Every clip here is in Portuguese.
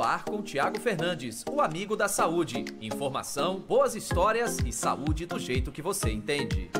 no ar com Tiago Fernandes, o amigo da saúde. Informação, boas histórias e saúde do jeito que você entende.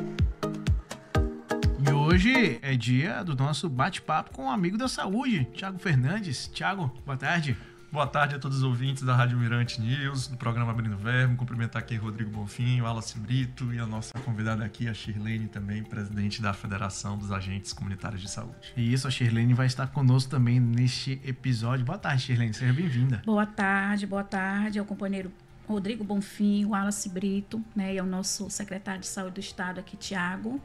E hoje é dia do nosso bate-papo com o amigo da saúde, Tiago Fernandes. Tiago, boa tarde. Boa tarde a todos os ouvintes da Rádio Mirante News, do programa Abrindo Verbo. Cumprimentar aqui Rodrigo Bonfim, o Wallace Brito e a nossa convidada aqui, a Shirlene, também presidente da Federação dos Agentes Comunitários de Saúde. E isso, a Shirlene vai estar conosco também neste episódio. Boa tarde, Shirlene, seja bem-vinda. Boa tarde ao companheiro Rodrigo Bonfim, o Wallace Brito, né, e ao nosso secretário de Saúde do Estado aqui, Tiago.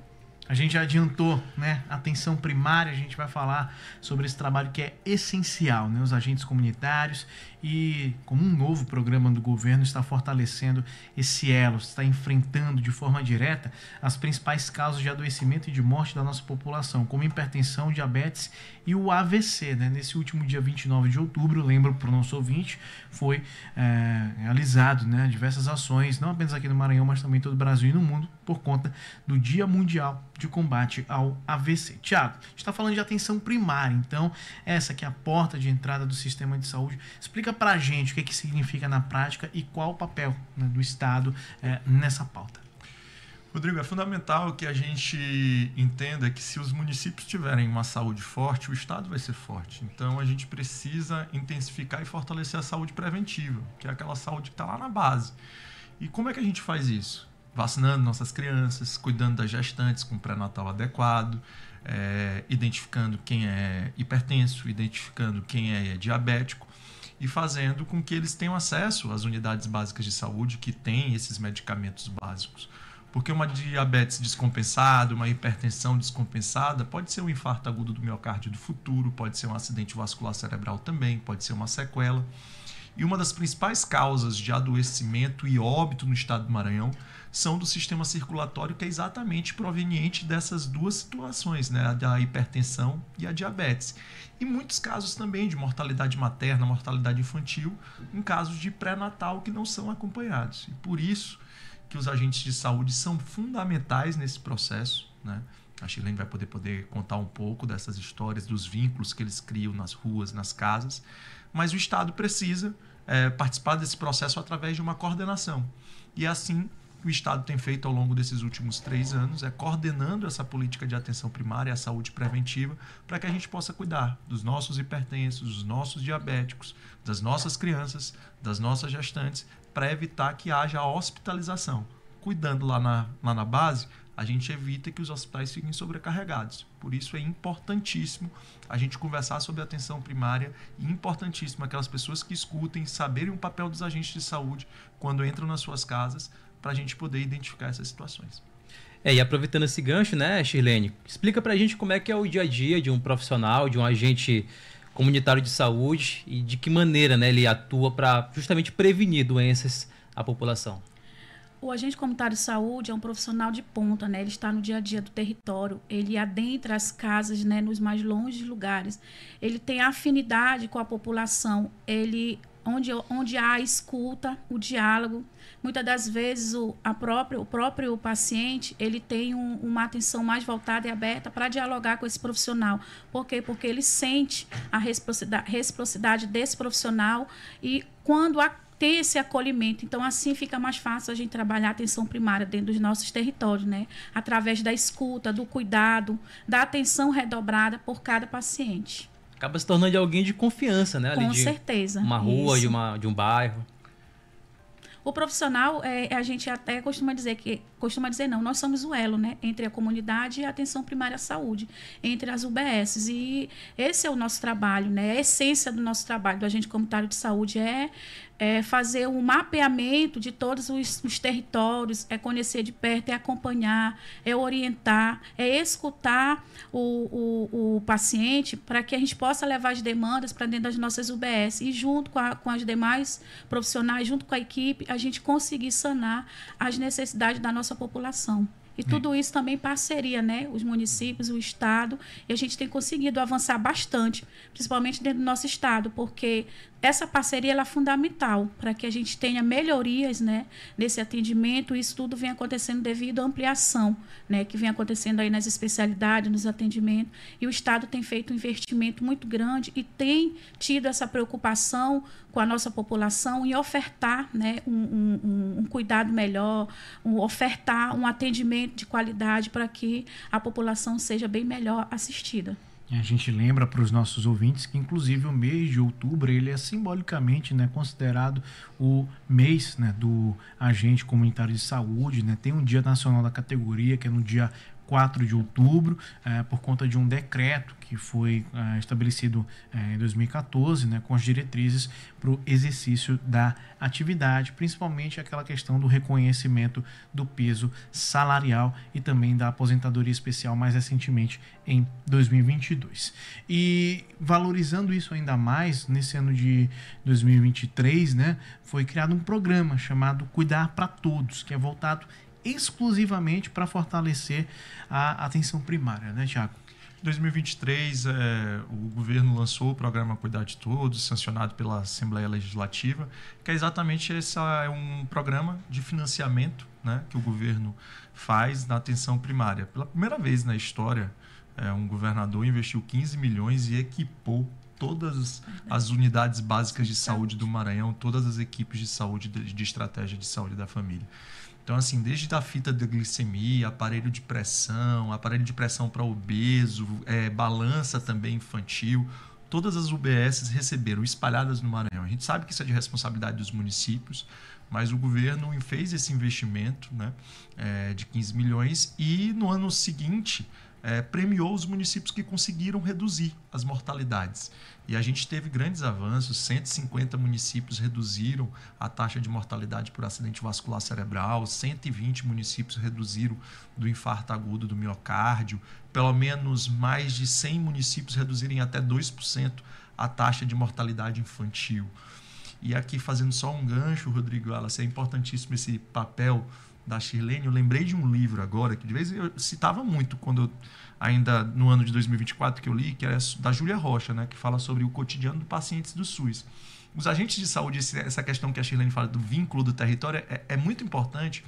A gente já adiantou, né? Atenção primária, a gente vai falar sobre esse trabalho que é essencial, né? Os agentes comunitários e, como um novo programa do governo, está fortalecendo esse elo, está enfrentando de forma direta as principais causas de adoecimento e de morte da nossa população, como hipertensão, diabetes e o AVC, né? Nesse último dia 29 de outubro, lembro para o nosso ouvinte, foi realizado, né, diversas ações, não apenas aqui no Maranhão, mas também em todo o Brasil e no mundo, por conta do Dia Mundial de Combate ao AVC. Tiago, a gente está falando de atenção primária, então essa que é a porta de entrada do sistema de saúde. Explica para a gente o que significa na prática e qual o papel, né, do Estado nessa pauta. Rodrigo, é fundamental que a gente entenda que se os municípios tiverem uma saúde forte, o Estado vai ser forte. Então a gente precisa intensificar e fortalecer a saúde preventiva, que é aquela saúde que está lá na base. E como é que a gente faz isso? Vacinando nossas crianças, cuidando das gestantes com pré-natal adequado, identificando quem é hipertenso, identificando quem é diabético e fazendo com que eles tenham acesso às unidades básicas de saúde que têm esses medicamentos básicos. Porque uma diabetes descompensada, uma hipertensão descompensada pode ser um infarto agudo do miocárdio do futuro, pode ser um acidente vascular cerebral também, pode ser uma sequela. E uma das principais causas de adoecimento e óbito no estado do Maranhão são do sistema circulatório, que é exatamente proveniente dessas duas situações, né? A hipertensão e a diabetes. E muitos casos também de mortalidade materna, mortalidade infantil, em casos de pré-natal que não são acompanhados. E por isso que os agentes de saúde são fundamentais nesse processo, né? A Shirlene vai poder contar um pouco dessas histórias, dos vínculos que eles criam nas ruas, nas casas, mas o Estado precisa participar desse processo através de uma coordenação. E assim o Estado tem feito ao longo desses últimos 3 anos, coordenando essa política de atenção primária e a saúde preventiva para que a gente possa cuidar dos nossos hipertensos, dos nossos diabéticos, das nossas crianças, das nossas gestantes, para evitar que haja a hospitalização. Cuidando lá na base, a gente evita que os hospitais fiquem sobrecarregados. Por isso é importantíssimo a gente conversar sobre a atenção primária e importantíssimo aquelas pessoas que escutem, saberem o papel dos agentes de saúde quando entram nas suas casas, para a gente poder identificar essas situações. E aproveitando esse gancho, né, Shirlene, explica para a gente como é que é o dia a dia de um profissional, de um agente comunitário de saúde e de que maneira, né, ele atua para justamente prevenir doenças à população. O agente comunitário de saúde é um profissional de ponta, né? Ele está no dia a dia do território, ele adentra as casas, né, nos mais longes lugares. Ele tem afinidade com a população, onde há a escuta, o diálogo. Muitas das vezes o próprio paciente ele tem uma atenção mais voltada e aberta para dialogar com esse profissional. Por quê? Porque ele sente a reciprocidade desse profissional e quando ter esse acolhimento. Então, assim fica mais fácil a gente trabalhar a atenção primária dentro dos nossos territórios, né? Através da escuta, do cuidado, da atenção redobrada por cada paciente. Acaba se tornando alguém de confiança, né? Com certeza. Uma rua, de um bairro. O profissional, a gente até costuma dizer não, nós somos o elo, né, entre a comunidade e a atenção primária à saúde, entre as UBSs. E esse é o nosso trabalho, né? A essência do nosso trabalho do agente comunitário de saúde é fazer um mapeamento de todos os territórios, conhecer de perto, acompanhar, orientar, escutar o paciente para que a gente possa levar as demandas para dentro das nossas UBS e junto com as demais profissionais, junto com a equipe, a gente conseguir sanar as necessidades da nossa população. E tudo isso também parceria, né? Os municípios, o Estado, e a gente tem conseguido avançar bastante, principalmente dentro do nosso Estado, porque essa parceria ela é fundamental para que a gente tenha melhorias, né, nesse atendimento. Isso tudo vem acontecendo devido à ampliação, né, que vem acontecendo aí nas especialidades, nos atendimentos. E o Estado tem feito um investimento muito grande e tem tido essa preocupação com a nossa população em ofertar, né, um cuidado melhor, ofertar um atendimento de qualidade para que a população seja bem melhor assistida. A gente lembra para os nossos ouvintes que, inclusive, o mês de outubro ele é simbolicamente, né, considerado o mês, né, do agente comunitário de saúde, né? Tem um dia nacional da categoria, que é no dia 4 de outubro, por conta de um decreto que foi estabelecido em 2014, né, com as diretrizes para o exercício da atividade, principalmente aquela questão do reconhecimento do peso salarial e também da aposentadoria especial mais recentemente em 2022. E valorizando isso ainda mais, nesse ano de 2023, né, foi criado um programa chamado Cuidar para Todos, que é voltado exclusivamente para fortalecer a atenção primária, né, Tiago? Em 2023, o governo lançou o programa Cuidar de Todos, sancionado pela Assembleia Legislativa, que é exatamente é um programa de financiamento, né, que o governo faz na atenção primária. Pela primeira vez na história, um governador investiu 15 milhões e equipou todas as unidades básicas de saúde do Maranhão, todas as equipes de saúde, de estratégia de saúde da família. Então, assim, desde a fita de glicemia, aparelho de pressão para obeso, balança também infantil, todas as UBSs receberam, espalhadas no Maranhão. A gente sabe que isso é de responsabilidade dos municípios, mas o governo fez esse investimento, né, de 15 milhões e no ano seguinte premiou os municípios que conseguiram reduzir as mortalidades. E a gente teve grandes avanços, 150 municípios reduziram a taxa de mortalidade por acidente vascular cerebral, 120 municípios reduziram do infarto agudo do miocárdio, pelo menos mais de 100 municípios reduzirem até 2% a taxa de mortalidade infantil. E aqui, fazendo só um gancho, Rodrigo, é importantíssimo esse papel da Shirlene. Eu lembrei de um livro agora, que de vez eu citava muito, quando ainda no ano de 2024 que eu li, que é da Júlia Rocha, né, que fala sobre o cotidiano dos pacientes do SUS. Os agentes de saúde, essa questão que a Shirlene fala do vínculo do território, é muito importante,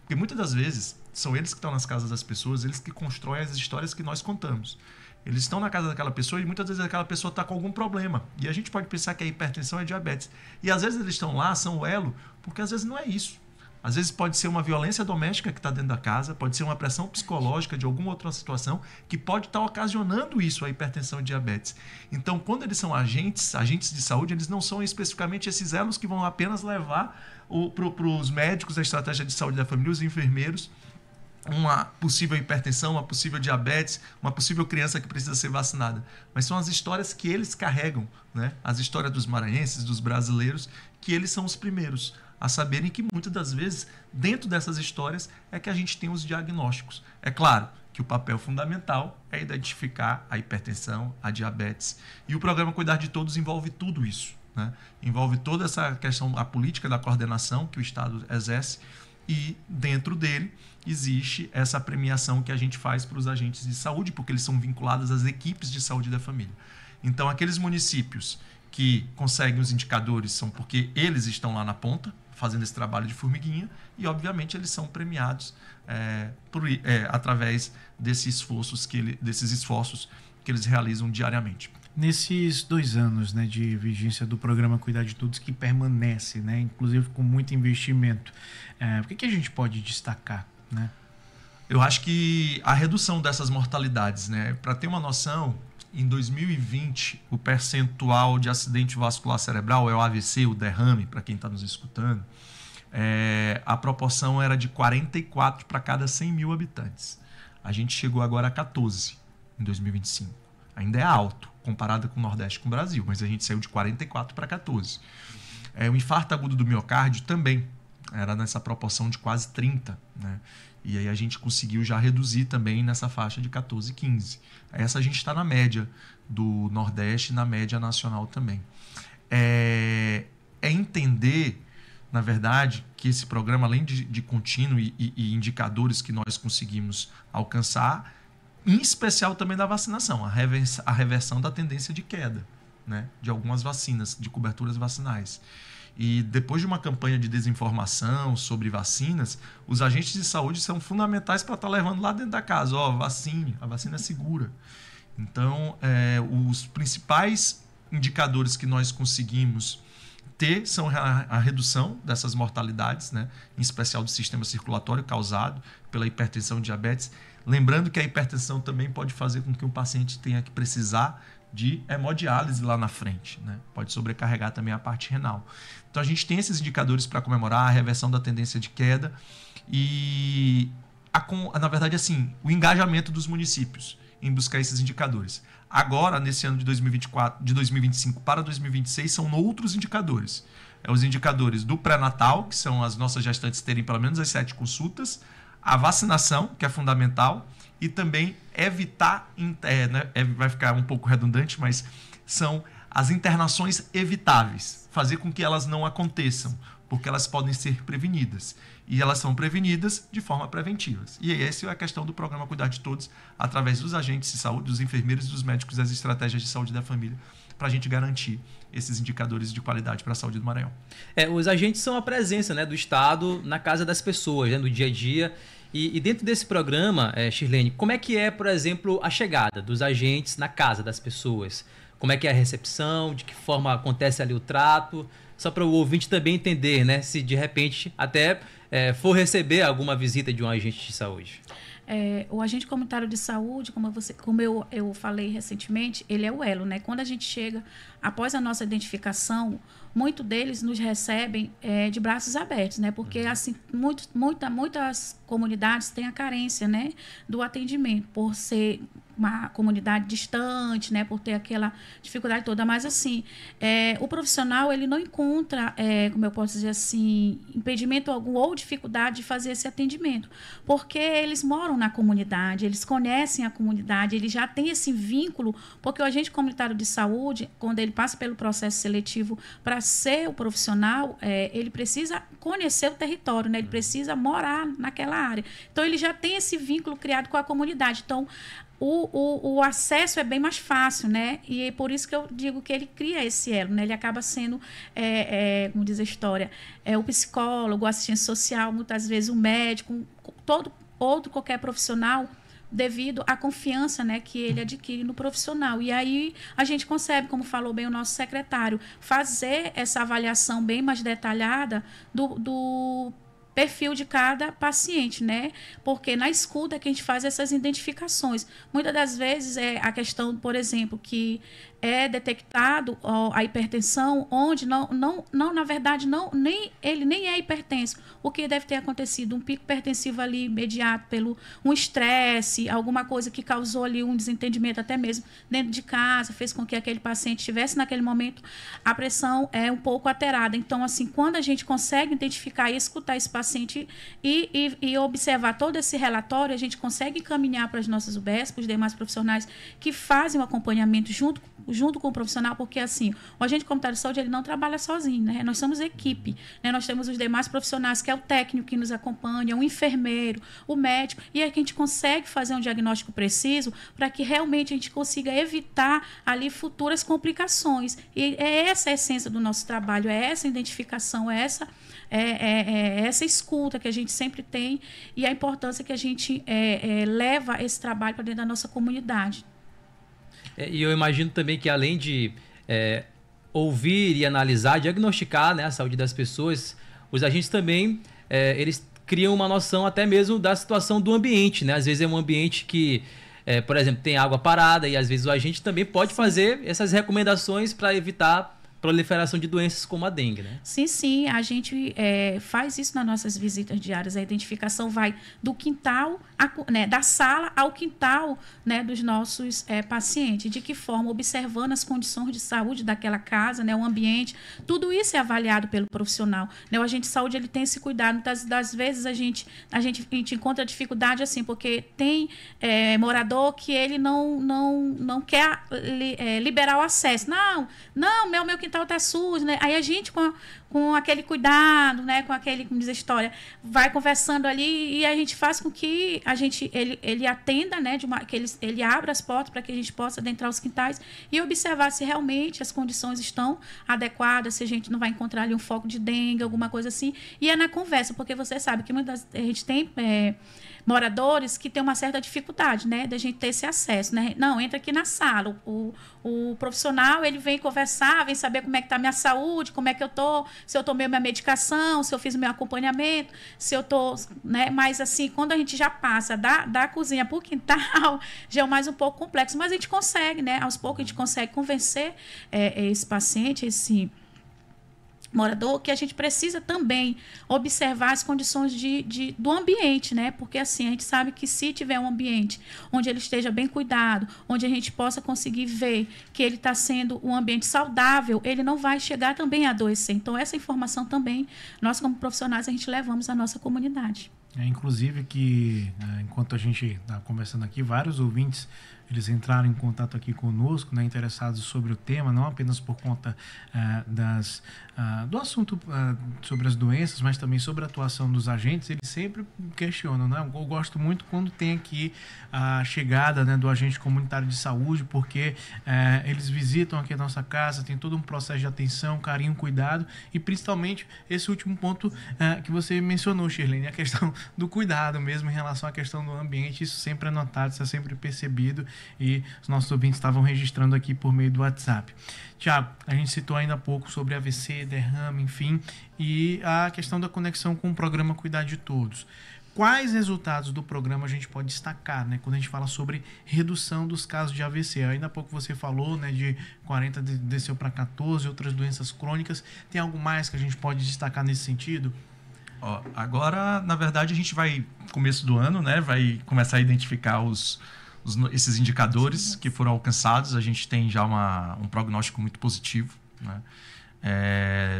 porque muitas das vezes são eles que estão nas casas das pessoas, eles que constroem as histórias que nós contamos. Eles estão na casa daquela pessoa e muitas vezes aquela pessoa está com algum problema. E a gente pode pensar que a hipertensão é diabetes. E às vezes eles estão lá, são o elo, porque às vezes não é isso. Às vezes pode ser uma violência doméstica que está dentro da casa, pode ser uma pressão psicológica de alguma outra situação que pode estar ocasionando isso, a hipertensão e diabetes. Então, quando eles são agentes de saúde, eles não são especificamente esses elos que vão apenas levar para os médicos a estratégia de saúde da família, os enfermeiros, uma possível hipertensão, uma possível diabetes, uma possível criança que precisa ser vacinada. Mas são as histórias que eles carregam, né? As histórias dos maranhenses, dos brasileiros, que eles são os primeiros a saberem que muitas das vezes, dentro dessas histórias, é que a gente tem os diagnósticos. É claro que o papel fundamental é identificar a hipertensão, a diabetes. E o programa Cuidar de Todos envolve tudo isso, né? Envolve toda essa questão, a política da coordenação que o Estado exerce, e dentro dele existe essa premiação que a gente faz para os agentes de saúde, porque eles são vinculados às equipes de saúde da família. Então, aqueles municípios que conseguem os indicadores são porque eles estão lá na ponta, fazendo esse trabalho de formiguinha, e obviamente eles são premiados através desses esforços que eles realizam diariamente. Nesses 2 anos, né, de vigência do programa Cuidar de Todos, que permanece, né, inclusive com muito investimento, o que a gente pode destacar, né? Eu acho que a redução dessas mortalidades, né, para ter uma noção, em 2020, o percentual de acidente vascular cerebral, é o AVC, o derrame, para quem está nos escutando, a proporção era de 44 para cada 100 mil habitantes. A gente chegou agora a 14 em 2025. Ainda é alto, comparado com o Nordeste e com o Brasil, mas a gente saiu de 44 para 14. O infarto agudo do miocárdio também era nessa proporção de quase 30, né? E aí a gente conseguiu já reduzir também nessa faixa de 14, 15. Essa a gente está na média do Nordeste e na média nacional também. É entender, na verdade, que esse programa, além de contínuo e indicadores que nós conseguimos alcançar, em especial também da vacinação, a reversão da tendência de queda, né, de algumas vacinas, de coberturas vacinais. E depois de uma campanha de desinformação sobre vacinas, os agentes de saúde são fundamentais para estar levando lá dentro da casa. Vacine, a vacina é segura. Então, os principais indicadores que nós conseguimos ter são a redução dessas mortalidades, né, em especial do sistema circulatório causado pela hipertensão e diabetes. Lembrando que a hipertensão também pode fazer com que o paciente tenha que precisar de hemodiálise lá na frente, né? Pode sobrecarregar também a parte renal. Então a gente tem esses indicadores para comemorar a reversão da tendência de queda e, na verdade, assim, o engajamento dos municípios em buscar esses indicadores. Agora, nesse ano de 2025 para 2026, são outros indicadores. Os indicadores do pré-natal, que são as nossas gestantes terem pelo menos as 7 consultas, a vacinação, que é fundamental, e também evitar, vai ficar um pouco redundante, mas são as internações evitáveis, fazer com que elas não aconteçam, porque elas podem ser prevenidas. E elas são prevenidas de forma preventiva. E essa é a questão do programa Cuidar de Todos, através dos agentes de saúde, dos enfermeiros e dos médicos das estratégias de saúde da família, para a gente garantir esses indicadores de qualidade para a saúde do Maranhão. Os agentes são a presença, né, do Estado na casa das pessoas, né, no dia a dia. E dentro desse programa, Shirlene, como é que é, por exemplo, a chegada dos agentes na casa das pessoas? Como é que é a recepção? De que forma acontece ali o trato? Só para o ouvinte também entender, né, se de repente até for receber alguma visita de um agente de saúde. O agente comunitário de saúde, como eu falei recentemente, ele é o elo, né? Quando a gente chega, após a nossa identificação, muitos deles nos recebem de braços abertos, né? Porque assim, muitas comunidades têm a carência, né, do atendimento, por ser uma comunidade distante, né, por ter aquela dificuldade toda. Mas assim, o profissional, ele não encontra, como eu posso dizer assim, impedimento algum ou dificuldade de fazer esse atendimento, porque eles moram na comunidade, eles conhecem a comunidade, eles já têm esse vínculo, porque o agente comunitário de saúde, quando ele passa pelo processo seletivo para ser o profissional, ele precisa conhecer o território, né, ele precisa morar naquela área. Então, ele já tem esse vínculo criado com a comunidade. Então, o acesso é bem mais fácil, né? E é por isso que eu digo que ele cria esse elo, né? Ele acaba sendo, como diz a história, o psicólogo, o assistente social, muitas vezes o médico, qualquer profissional, devido à confiança, né, que ele adquire no profissional. E aí a gente consegue, como falou bem o nosso secretário, fazer essa avaliação bem mais detalhada do perfil de cada paciente, né? Porque na escuta que a gente faz essas identificações. Muitas das vezes a questão, por exemplo, que é detectado a hipertensão, onde na verdade, ele nem é hipertenso. O que deve ter acontecido? Um pico hipertensivo ali imediato pelo um estresse, alguma coisa que causou ali um desentendimento até mesmo dentro de casa, fez com que aquele paciente tivesse naquele momento a pressão um pouco alterada. Então, assim, quando a gente consegue identificar e escutar esse paciente e observar todo esse relatório, a gente consegue encaminhar para as nossas UBS, para os demais profissionais que fazem o acompanhamento junto com o profissional, porque assim, o agente comunitário de saúde, ele não trabalha sozinho, né? Nós somos equipe, né? Nós temos os demais profissionais, que é o técnico que nos acompanha, o enfermeiro, o médico, e aí que a gente consegue fazer um diagnóstico preciso para que realmente a gente consiga evitar ali futuras complicações. E é essa a essência do nosso trabalho, é essa identificação, é essa escuta que a gente sempre tem e a importância que a gente leva esse trabalho para dentro da nossa comunidade. E eu imagino também que, além de ouvir e analisar, diagnosticar, né, a saúde das pessoas, os agentes também eles criam uma noção até mesmo da situação do ambiente, né? Às vezes é um ambiente que, por exemplo, tem água parada e às vezes o agente também pode fazer essas recomendações para evitar proliferação de doenças como a dengue, né? Sim, a gente faz isso nas nossas visitas diárias. A identificação vai do quintal, da sala ao quintal, né, dos nossos pacientes. De que forma? Observando as condições de saúde daquela casa, né, o ambiente. Tudo isso é avaliado pelo profissional, né? O agente de saúde, ele tem esse cuidado. Das vezes a gente encontra dificuldade assim, porque tem morador que ele não quer liberar o acesso. Não, meu quintal quintal está sujo, né? Aí a gente, com aquele cuidado, né? Com aquele, como diz a história, vai conversando ali e a gente faz com que ele atenda, né? Que ele abra as portas para que a gente possa adentrar os quintais e observar se realmente as condições estão adequadas, se a gente não vai encontrar ali um foco de dengue, alguma coisa assim. E é na conversa, porque você sabe que muitas a gente tem moradores que têm uma certa dificuldade, né, da gente ter esse acesso, né? Não, entra aqui na sala. O profissional, ele vem conversar, vem saber como é que está a minha saúde, como é que eu estou, se eu tomei minha medicação, se eu fiz o meu acompanhamento, se eu estou, né? Mas, assim, quando a gente já passa da cozinha para o quintal, já é mais um pouco complexo. Mas a gente consegue, né? Aos poucos a gente consegue convencer esse paciente, esse morador, que a gente precisa também observar as condições do ambiente, né? Porque assim, a gente sabe que se tiver um ambiente onde ele esteja bem cuidado, onde a gente possa conseguir ver que ele está sendo um ambiente saudável, ele não vai chegar também a adoecer. Então, essa informação também, nós como profissionais, a gente levamos à nossa comunidade. Inclusive que, enquanto a gente está conversando aqui, vários ouvintes eles entraram em contato aqui conosco, né, interessados sobre o tema, não apenas por conta do assunto sobre as doenças, mas também sobre a atuação dos agentes. Eles sempre questionam, né? Eu gosto muito quando tem aqui a chegada, né, do agente comunitário de saúde, porque eles visitam aqui a nossa casa, tem todo um processo de atenção, carinho, cuidado, e principalmente esse último ponto que você mencionou, Shirlene, a questão do cuidado mesmo em relação à questão do ambiente. Isso sempre é notado, isso é sempre percebido, e os nossos ouvintes estavam registrando aqui por meio do WhatsApp. Tiago, a gente citou ainda há pouco sobre AVC, derrame, enfim, e a questão da conexão com o programa Cuidar de Todos. Quais resultados do programa a gente pode destacar, né, quando a gente fala sobre redução dos casos de AVC? Ainda há pouco você falou, né, de 40 desceu para 14, outras doenças crônicas. Tem algo mais que a gente pode destacar nesse sentido? Agora, na verdade, a gente vai, começo do ano, né, vai começar a identificar esses indicadores que foram alcançados. A gente tem já um prognóstico muito positivo, né?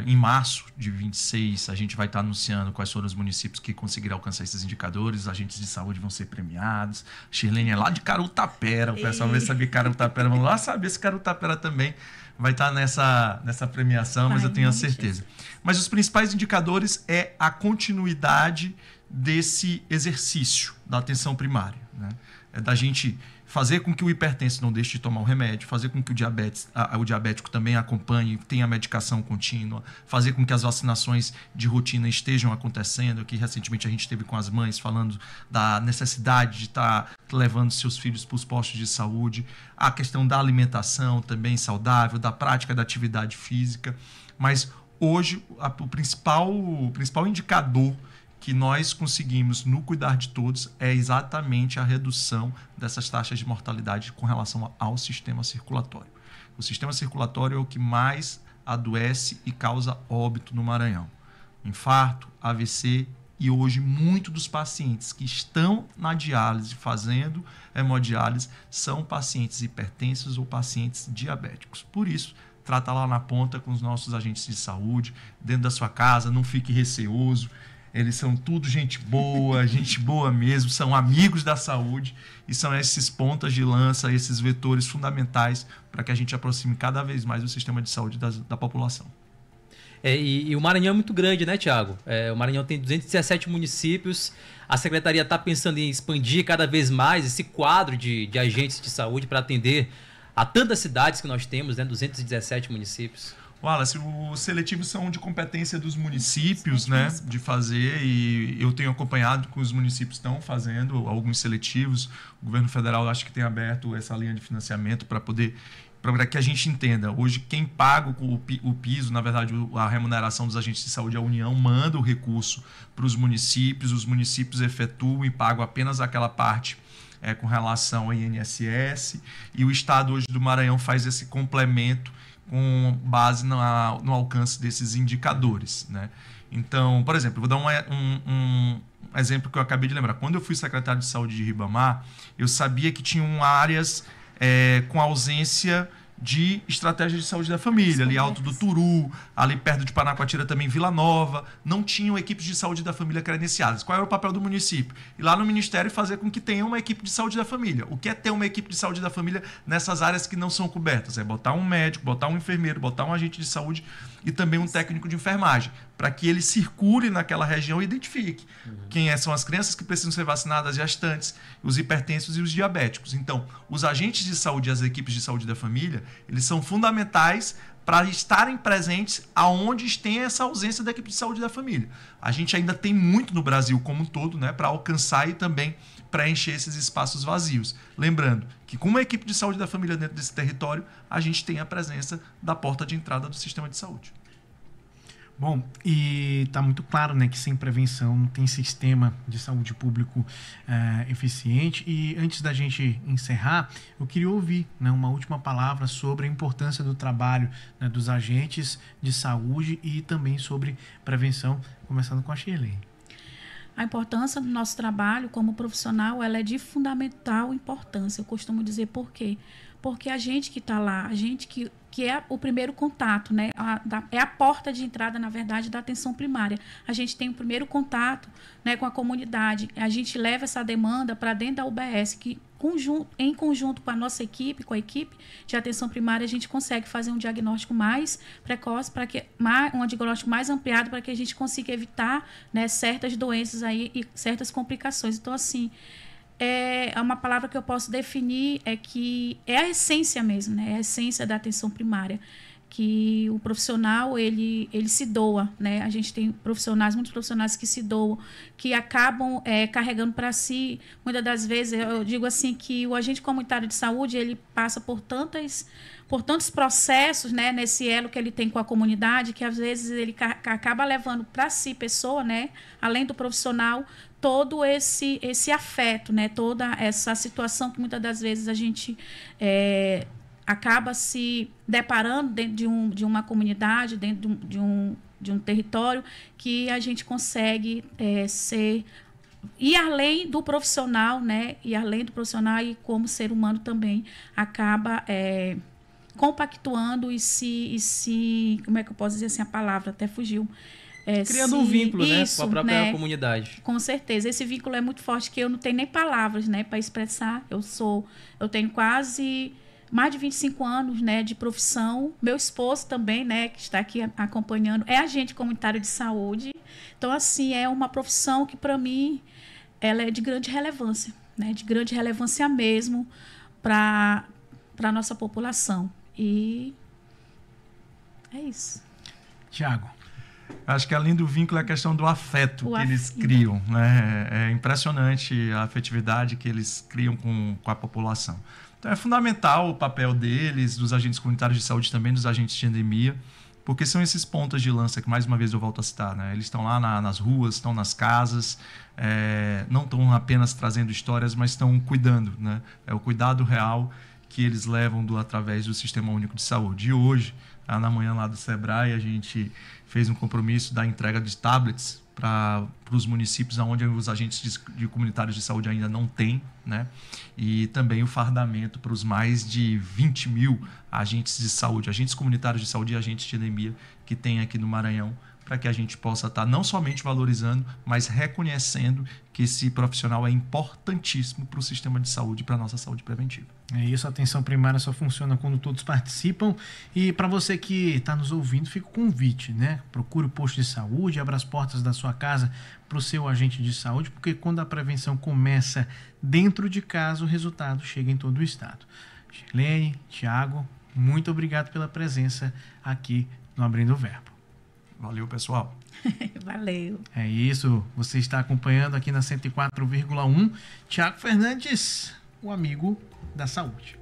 Em março de 26, a gente vai estar anunciando quais foram os municípios que conseguiram alcançar esses indicadores. Os agentes de saúde vão ser premiados. Shirlene é lá de Carutapera, o pessoal vai saber Carutapera, vamos lá saber se Carutapera também vai estar nessa premiação, mas eu tenho a certeza. Mas os principais indicadores é a continuidade desse exercício da atenção primária, né? É da gente fazer com que o hipertenso não deixe de tomar o remédio, fazer com que o diabético também acompanhe, tenha medicação contínua, fazer com que as vacinações de rotina estejam acontecendo. Aqui, recentemente, a gente esteve com as mães falando da necessidade de estar levando seus filhos para os postos de saúde, a questão da alimentação também saudável, da prática da atividade física. Mas hoje, o principal indicador que nós conseguimos no Cuidar de Todos é exatamente a redução dessas taxas de mortalidade com relação ao sistema circulatório. O sistema circulatório é o que mais adoece e causa óbito no Maranhão. Infarto, AVC, e hoje muitos dos pacientes que estão na diálise, fazendo hemodiálise, são pacientes hipertensos ou pacientes diabéticos. Por isso, trata lá na ponta com os nossos agentes de saúde, dentro da sua casa, não fique receoso. Eles são tudo gente boa mesmo, são amigos da saúde e são esses pontas de lança, esses vetores fundamentais para que a gente aproxime cada vez mais o sistema de saúde da população. E o Maranhão é muito grande, né, Tiago? O Maranhão tem 217 municípios, a Secretaria está pensando em expandir cada vez mais esse quadro de agentes de saúde para atender a tantas cidades que nós temos, né, 217 municípios. Wallace, os seletivos são de competência dos municípios, né, de fazer, e eu tenho acompanhado que os municípios estão fazendo alguns seletivos. O governo federal acho que tem aberto essa linha de financiamento para que a gente entenda. Hoje, quem paga o piso, na verdade, a remuneração dos agentes de saúde, a União manda o recurso para os municípios efetuam e pagam apenas aquela parte com relação ao INSS, e o Estado hoje do Maranhão faz esse complemento com base no alcance desses indicadores, né? Então, por exemplo, vou dar um exemplo que eu acabei de lembrar. Quando eu fui secretário de saúde de Ribamar, eu sabia que tinham áreas com ausência de estratégia de saúde da família, ali Alto do Turu, ali perto de Panacoatira também Vila Nova, não tinham equipes de saúde da família credenciadas. Qual era o papel do município? Ir lá no Ministério fazer com que tenha uma equipe de saúde da família. O que é ter uma equipe de saúde da família nessas áreas que não são cobertas? É botar um médico, botar um enfermeiro, botar um agente de saúde e também um técnico de enfermagem, para que ele circule naquela região e identifique quem são as crianças que precisam ser vacinadas, as gestantes, os hipertensos e os diabéticos. Então, os agentes de saúde e as equipes de saúde da família, eles são fundamentais para estarem presentes aonde tem essa ausência da equipe de saúde da família. A gente ainda tem muito no Brasil como um todo, né, para alcançar e também preencher esses espaços vazios. Lembrando que com uma equipe de saúde da família dentro desse território, a gente tem a presença da porta de entrada do sistema de saúde. Bom, e está muito claro, né, que sem prevenção não tem sistema de saúde público eficiente. E antes da gente encerrar, eu queria ouvir, né, uma última palavra sobre a importância do trabalho, né, dos agentes de saúde e também sobre prevenção, começando com a Shirley. A importância do nosso trabalho como profissional, ela é de fundamental importância. Eu costumo dizer por quê? Porque a gente que está lá, a gente que é o primeiro contato, né? É a porta de entrada, na verdade, da atenção primária. A gente tem o primeiro contato, né, com a comunidade. A gente leva essa demanda para dentro da UBS, que em conjunto com a nossa equipe, com a equipe de atenção primária, a gente consegue fazer um diagnóstico mais precoce, um diagnóstico mais ampliado, para que a gente consiga evitar, né, certas doenças aí e certas complicações. Então, assim, é uma palavra que eu posso definir, é que é a essência mesmo, né? É a essência da atenção primária, que o profissional, ele se doa, né? A gente tem muitos profissionais que se doam, que acabam carregando para si, muitas das vezes, eu digo assim, que o agente comunitário de saúde, ele passa por tantos processos, né, nesse elo que ele tem com a comunidade, que às vezes ele acaba levando para si, pessoa, né, além do profissional, todo esse afeto, né, toda essa situação que muitas das vezes a gente acaba se deparando dentro de uma comunidade, dentro de um território, que a gente consegue ir além do profissional, né, e além do profissional, e como ser humano também acaba compactuando e se como é que eu posso dizer assim a palavra? Até fugiu. Criando um vínculo, né, com a própria comunidade. Com certeza. Esse vínculo é muito forte, que eu não tenho nem palavras, né, para expressar. Eu tenho quase mais de 25 anos, né, de profissão. Meu esposo também, né, que está aqui acompanhando, é agente comunitário de saúde. Então, assim, é uma profissão que, para mim, ela é de grande relevância, né, de grande relevância mesmo para a nossa população. E é isso. Tiago. Acho que além do vínculo é a questão do afeto que eles criam, né? É impressionante a afetividade que eles criam com a população. Então é fundamental o papel deles, dos agentes comunitários de saúde também, dos agentes de endemia, porque são esses pontas de lança que, mais uma vez, eu volto a citar, né? Eles estão lá nas ruas, estão nas casas, não estão apenas trazendo histórias, mas estão cuidando, né? É o cuidado real que eles levam através do Sistema Único de Saúde. E hoje, na manhã lá do Sebrae, a gente fez um compromisso da entrega de tablets para os municípios onde os agentes de comunitários de saúde ainda não têm, né? E também o fardamento para os mais de 20 mil agentes de saúde, agentes comunitários de saúde e agentes de endemia que tem aqui no Maranhão, para que a gente possa estar não somente valorizando, mas reconhecendo que esse profissional é importantíssimo para o sistema de saúde e para a nossa saúde preventiva. É isso, a atenção primária só funciona quando todos participam. E para você que está nos ouvindo, fica o convite, né? Procure o posto de saúde, abra as portas da sua casa para o seu agente de saúde, porque quando a prevenção começa dentro de casa, o resultado chega em todo o estado. Shirley, Tiago, muito obrigado pela presença aqui no Abrindo o Verbo. Valeu, pessoal. Valeu. É isso, você está acompanhando aqui na 104,1 Tiago Fernandes, o amigo da saúde.